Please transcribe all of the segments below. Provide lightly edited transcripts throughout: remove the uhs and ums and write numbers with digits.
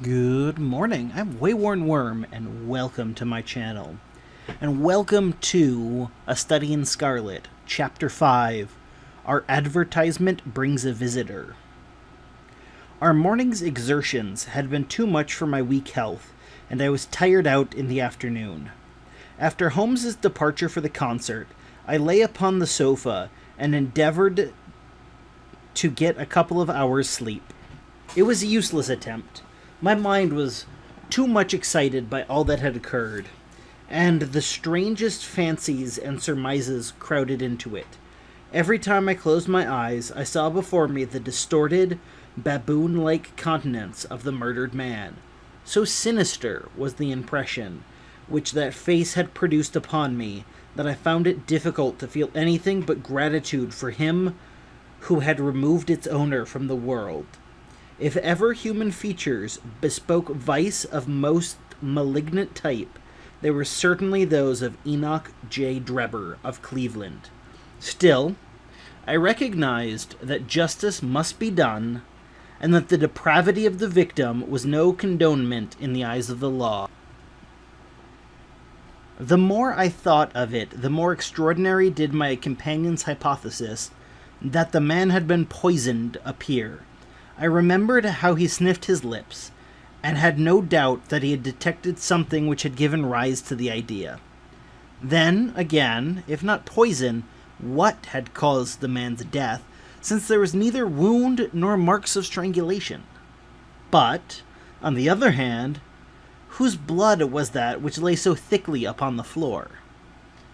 Good morning, I'm WaywornWyrm, and welcome to my channel. And welcome to A Study in Scarlet, Chapter 5, Our Advertisement Brings a Visitor. Our morning's exertions had been too much for my weak health, and I was tired out in the afternoon. After Holmes's departure for the concert, I lay upon the sofa and endeavored to get a couple of hours' sleep. It was a useless attempt. My mind was too much excited by all that had occurred, and the strangest fancies and surmises crowded into it. Every time I closed my eyes, I saw before me the distorted, baboon-like countenance of the murdered man. So sinister was the impression which that face had produced upon me that I found it difficult to feel anything but gratitude for him who had removed its owner from the world. If ever human features bespoke vice of most malignant type, they were certainly those of Enoch J. Drebber of Cleveland. Still, I recognized that justice must be done, and that the depravity of the victim was no condonement in the eyes of the law. The more I thought of it, the more extraordinary did my companion's hypothesis that the man had been poisoned appear. I remembered how he sniffed his lips, and had no doubt that he had detected something which had given rise to the idea. Then, again, if not poison, what had caused the man's death, since there was neither wound nor marks of strangulation? But, on the other hand, whose blood was that which lay so thickly upon the floor?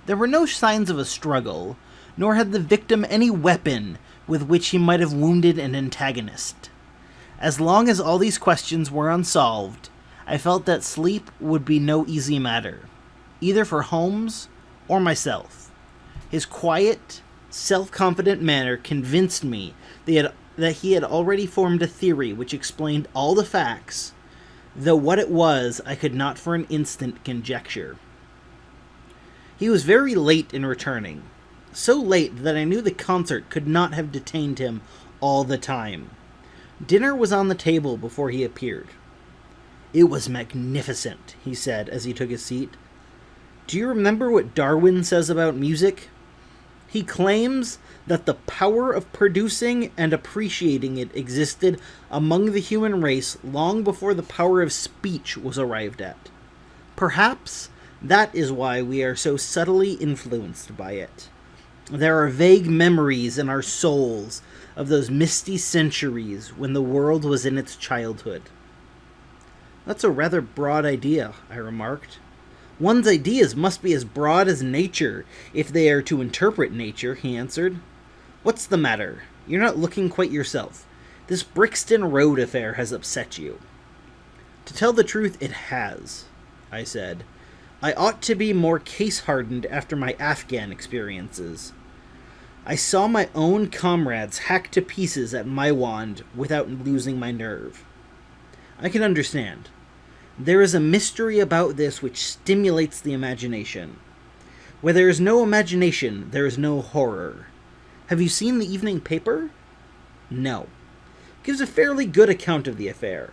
There were no signs of a struggle, nor had the victim any weapon with which he might have wounded an antagonist. As long as all these questions were unsolved, I felt that sleep would be no easy matter, either for Holmes or myself. His quiet, self-confident manner convinced me that he had already formed a theory which explained all the facts, though what it was I could not for an instant conjecture. He was very late in returning, so late that I knew the concert could not have detained him all the time. Dinner was on the table before he appeared. "It was magnificent," he said as he took his seat. "Do you remember what Darwin says about music? He claims that the power of producing and appreciating it existed among the human race long before the power of speech was arrived at. Perhaps that is why we are so subtly influenced by it. There are vague memories in our souls of those misty centuries when the world was in its childhood." "That's a rather broad idea," I remarked. "One's ideas must be as broad as nature, if they are to interpret nature," he answered. "What's the matter? You're not looking quite yourself. This Brixton Road affair has upset you." "To tell the truth, it has," I said. "I ought to be more case-hardened after my Afghan experiences. I saw my own comrades hacked to pieces at Maiwand without losing my nerve. I can understand. There is a mystery about this which stimulates the imagination. Where there is no imagination, there is no horror. Have you seen the evening paper?" "No." "It gives a fairly good account of the affair.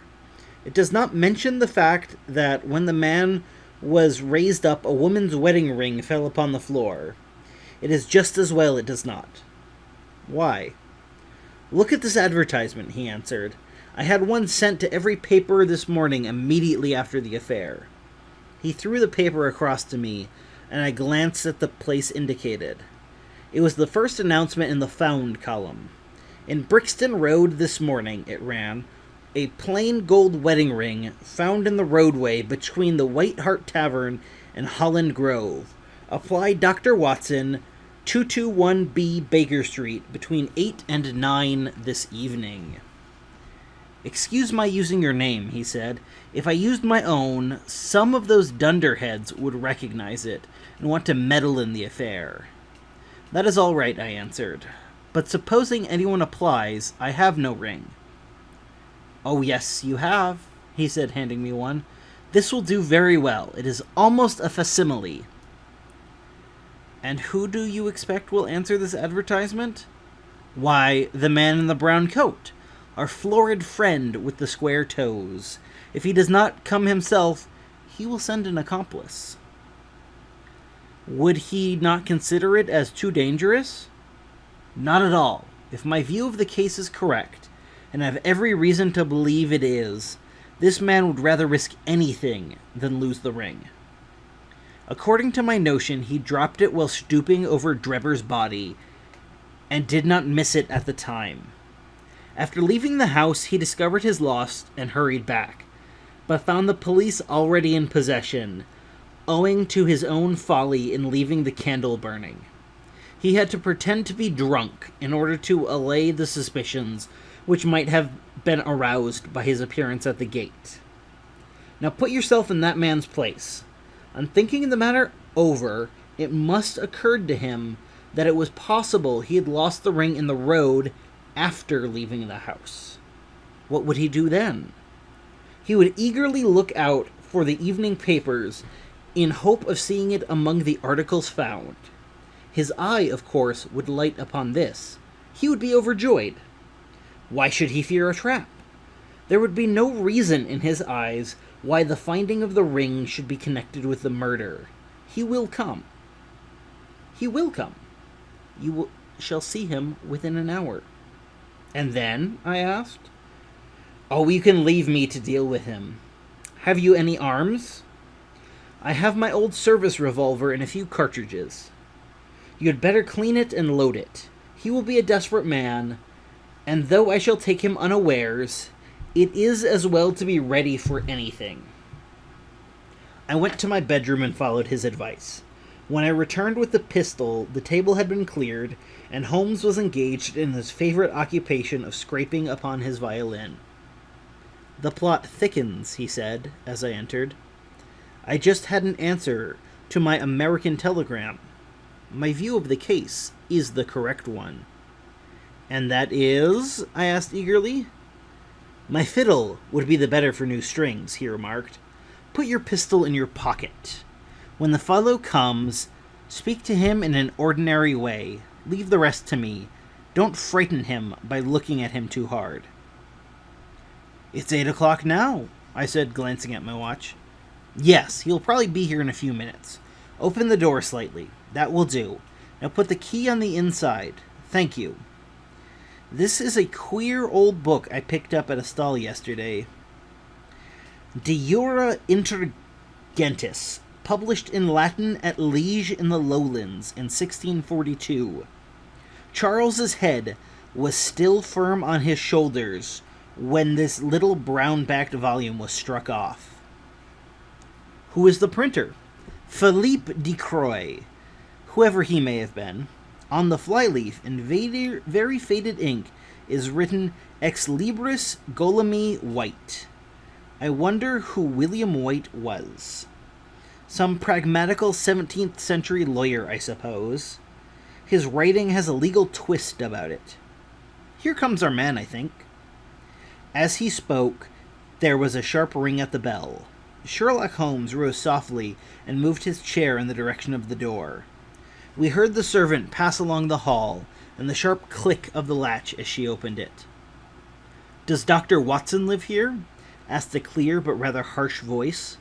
It does not mention the fact that when the man was raised up, a woman's wedding ring fell upon the floor. It is just as well it does not." "Why?" "Look at this advertisement," he answered. "I had one sent to every paper this morning immediately after the affair." He threw the paper across to me, and I glanced at the place indicated. It was the first announcement in the Found column. "In Brixton Road this morning," it ran, "a plain gold wedding ring found in the roadway between the White Hart Tavern and Holland Grove. Apply Dr. Watson, 221B Baker Street, between 8 and 9 this evening." "Excuse my using your name," he said. "If I used my own, some of those dunderheads would recognize it and want to meddle in the affair." "That is all right," I answered. "But supposing anyone applies, I have no ring." "Oh yes, you have," he said, handing me one. "This will do very well. It is almost a facsimile." "And who do you expect will answer this advertisement?" "Why, the man in the brown coat, our florid friend with the square toes. If he does not come himself, he will send an accomplice. Would he not consider it as too dangerous? Not at all. If my view of the case is correct, and I have every reason to believe it is, this man would rather risk anything than lose the ring. According to my notion, he dropped it while stooping over Drebber's body, and did not miss it at the time. After leaving the house, he discovered his loss and hurried back, but found the police already in possession, owing to his own folly in leaving the candle burning. He had to pretend to be drunk in order to allay the suspicions which might have been aroused by his appearance at the gate. Now put yourself in that man's place. On thinking the matter over, it must have occurred to him that it was possible he had lost the ring in the road after leaving the house. What would he do then? He would eagerly look out for the evening papers in hope of seeing it among the articles found. His eye, of course, would light upon this. He would be overjoyed. Why should he fear a trap? There would be no reason in his eyes why the finding of the ring should be connected with the murder. He will come. He will come. You shall see him within an hour. And then? I asked. Oh, you can leave me to deal with him. Have you any arms? I have my old service revolver and a few cartridges. You had better clean it and load it. He will be a desperate man, and though I shall take him unawares, it is as well to be ready for anything. I went to my bedroom and followed his advice. When I returned with the pistol, the table had been cleared, and Holmes was engaged in his favorite occupation of scraping upon his violin. The plot thickens, he said, as I entered. I just had an answer to my American telegram. My view of the case is the correct one. And that is? I asked eagerly. My fiddle would be the better for new strings, he remarked. Put your pistol in your pocket. When the fellow comes, speak to him in an ordinary way. Leave the rest to me. Don't frighten him by looking at him too hard. It's 8 o'clock now, I said, glancing at my watch. Yes, he'll probably be here in a few minutes. Open the door slightly. That will do. Now put the key on the inside. Thank you. This is a queer old book I picked up at a stall yesterday. De Jura Intelligentis, published in Latin at Liege in the Lowlands in 1642. Charles's head was still firm on his shoulders when this little brown-backed volume was struck off. Who is the printer? Philippe de Croix, whoever he may have been. On the flyleaf, in very faded ink, is written Ex Libris Golemi White. I wonder who William White was. Some pragmatical 17th century lawyer, I suppose. His writing has a legal twist about it. Here comes our man, I think. As he spoke, there was a sharp ring at the bell. Sherlock Holmes rose softly and moved his chair in the direction of the door. We heard the servant pass along the hall, and the sharp click of the latch as she opened it. "Does Dr. Watson live here?" asked a clear but rather harsh voice.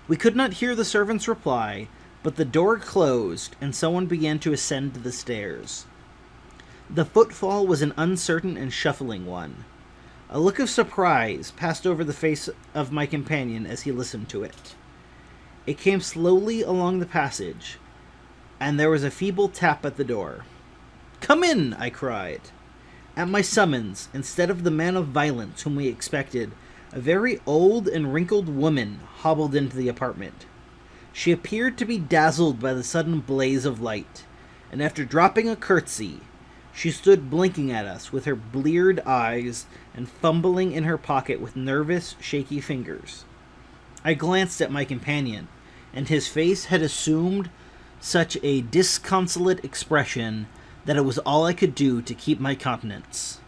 We could not hear the servant's reply, but the door closed, and someone began to ascend the stairs. The footfall was an uncertain and shuffling one. A look of surprise passed over the face of my companion as he listened to it. It came slowly along the passage, and there was a feeble tap at the door. "Come in!" I cried. At my summons, instead of the man of violence whom we expected, a very old and wrinkled woman hobbled into the apartment. She appeared to be dazzled by the sudden blaze of light, and after dropping a curtsy, she stood blinking at us with her bleared eyes and fumbling in her pocket with nervous, shaky fingers. I glanced at my companion, and his face had assumed such a disconsolate expression that it was all I could do to keep my countenance.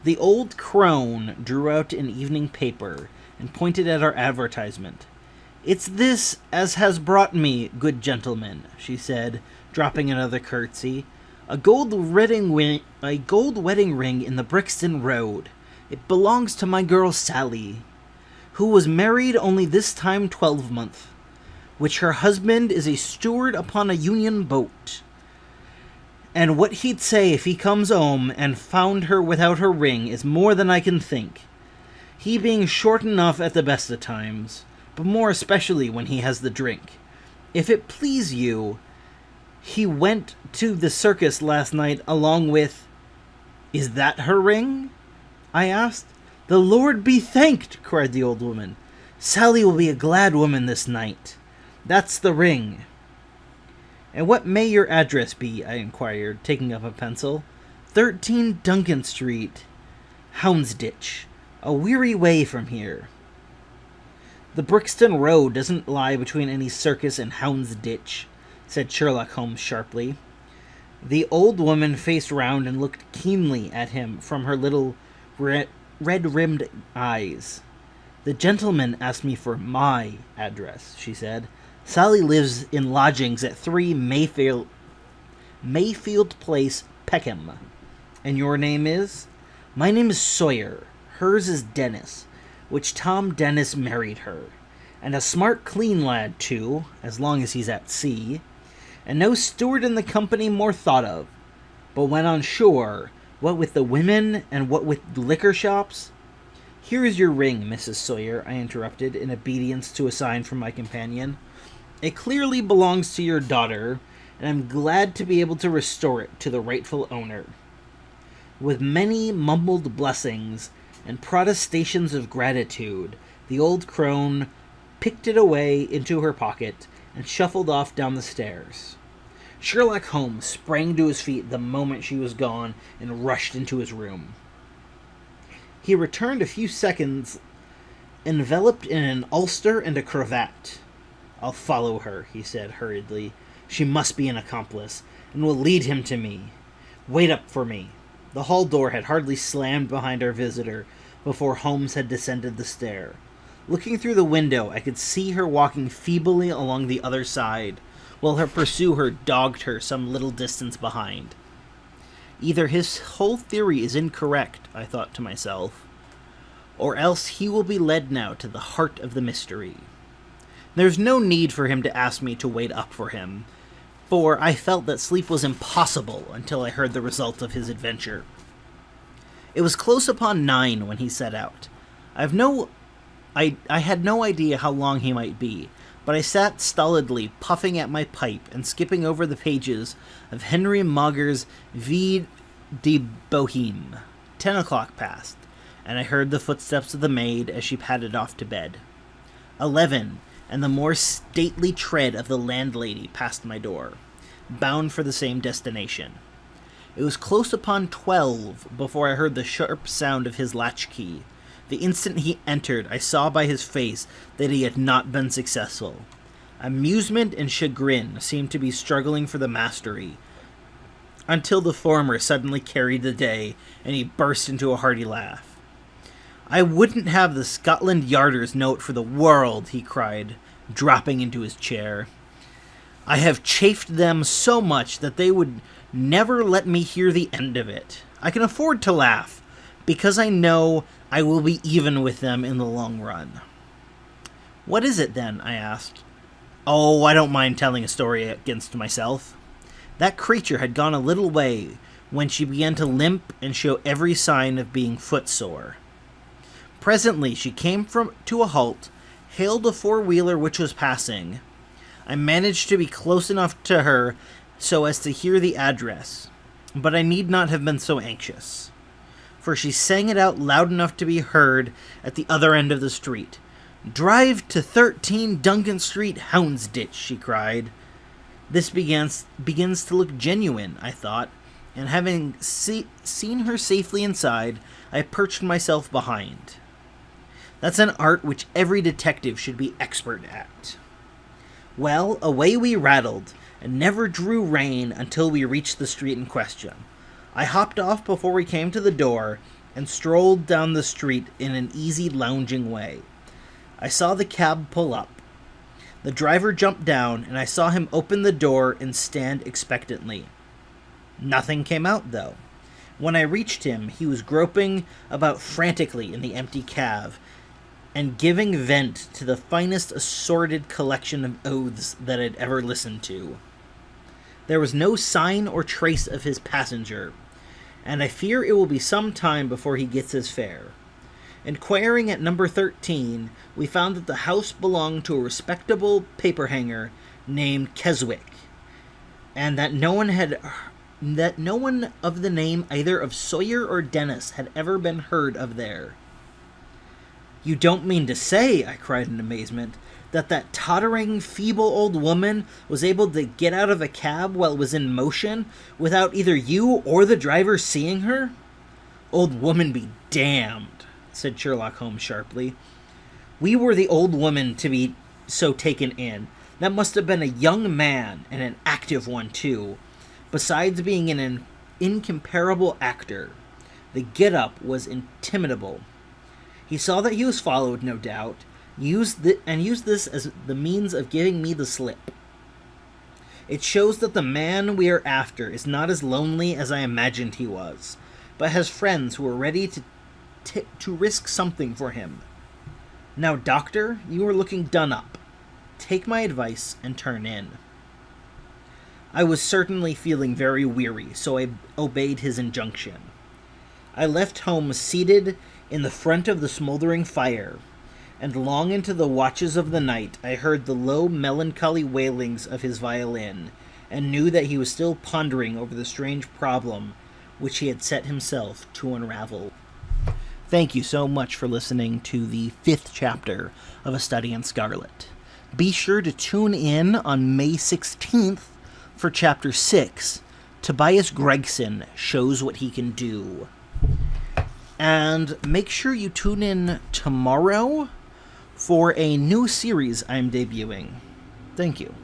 The old crone drew out an evening paper and pointed at our advertisement. "It's this as has brought me, good gentlemen," she said, dropping another curtsy. A gold wedding ring in the Brixton Road. It belongs to my girl Sally. who was married only this time 12 month, which her husband is a steward upon a union boat. And what he'd say if he comes home and found her without her ring is more than I can think, he being short enough at the best of times, but more especially when he has the drink. If it please you, he went to the circus last night along with... Is that her ring? I asked. The Lord be thanked, cried the old woman. Sally will be a glad woman this night. That's the ring. And what may your address be? I inquired, taking up a pencil. 13 Duncan Street, Houndsditch, a weary way from here. The Brixton Road doesn't lie between any circus and Houndsditch, said Sherlock Holmes sharply. The old woman faced round and looked keenly at him from her little red-rimmed eyes. The gentleman asked me for my address, she said. Sally lives in lodgings at 3 Mayfield Place, Peckham. And your name is? My name is Sawyer. Hers is Dennis, which Tom Dennis married her. And a smart, clean lad, too, as long as he's at sea. And no steward in the company more thought of. But when on shore, what with the women and what with liquor shops... Here is your ring, Mrs. Sawyer, I interrupted, in obedience to a sign from my companion. It clearly belongs to your daughter, and I'm glad to be able to restore it to the rightful owner. With many mumbled blessings and protestations of gratitude, the old crone picked it away into her pocket and shuffled off down the stairs. Sherlock Holmes sprang to his feet the moment she was gone and rushed into his room. He returned a few seconds, enveloped in an ulster and a cravat. I'll follow her, he said hurriedly. She must be an accomplice, and will lead him to me. Wait up for me. The hall door had hardly slammed behind our visitor before Holmes had descended the stair. Looking through the window, I could see her walking feebly along the other side, while her pursuer dogged her some little distance behind. Either his whole theory is incorrect, I thought to myself, or else he will be led now to the heart of the mystery. There's no need for him to ask me to wait up for him, for I felt that sleep was impossible until I heard the result of his adventure. It was close upon 9 when he set out. I had no idea how long he might be, but I sat stolidly puffing at my pipe and skipping over the pages of Henry Mauger's Vie de Bohème. 10 o'clock passed, and I heard the footsteps of the maid as she padded off to bed. 11, and the more stately tread of the landlady passed my door, bound for the same destination. It was close upon 12 before I heard the sharp sound of his latchkey. The instant he entered, I saw by his face that he had not been successful. Amusement and chagrin seemed to be struggling for the mastery, until the former suddenly carried the day, and he burst into a hearty laugh. I wouldn't have the Scotland Yarder's note for the world, he cried, dropping into his chair. I have chafed them so much that they would never let me hear the end of it. I can afford to laugh, because I know I will be even with them in the long run. What is it, then? I asked. Oh, I don't mind telling a story against myself. That creature had gone a little way when she began to limp and show every sign of being footsore. Presently she came to a halt, hailed a four-wheeler which was passing. I managed to be close enough to her so as to hear the address, but I need not have been so anxious, for she sang it out loud enough to be heard at the other end of the street. "Drive to 13 Duncan Street, Houndsditch," she cried. This begins to look genuine, I thought, and having seen her safely inside, I perched myself behind. That's an art which every detective should be expert at. Well, away we rattled, and never drew rein until we reached the street in question. I hopped off before we came to the door, and strolled down the street in an easy, lounging way. I saw the cab pull up. The driver jumped down, and I saw him open the door and stand expectantly. Nothing came out, though. When I reached him, he was groping about frantically in the empty cab, and giving vent to the finest assorted collection of oaths that I'd ever listened to. There was no sign or trace of his passenger, and I fear it will be some time before he gets his fare. Inquiring at number 13, we found that the house belonged to a respectable paperhanger named Keswick, and that no one of the name either of Sawyer or Dennis had ever been heard of there. "You don't mean to say," I cried in amazement, that tottering, feeble old woman was able to get out of a cab while it was in motion without either you or the driver seeing her? "Old woman be damned," said Sherlock Holmes sharply. "We were the old woman to be so taken in. That must have been a young man, and an active one, too, besides being an incomparable actor. The get-up was intimidable. He saw that he was followed, no doubt, used this as the means of giving me the slip. It shows that the man we are after is not as lonely as I imagined he was, but has friends who are ready to risk something for him. Now, Doctor, you are looking done up. Take my advice and turn in." I was certainly feeling very weary, so I obeyed his injunction. I left Holmes seated in the front of the smoldering fire, and long into the watches of the night I heard the low, melancholy wailings of his violin, and knew that he was still pondering over the strange problem which he had set himself to unravel. Thank you so much for listening to the 5th chapter of A Study in Scarlet. Be sure to tune in on May 16th for Chapter 6, Tobias Gregson Shows What He Can Do. And make sure you tune in tomorrow for a new series I'm debuting. Thank you.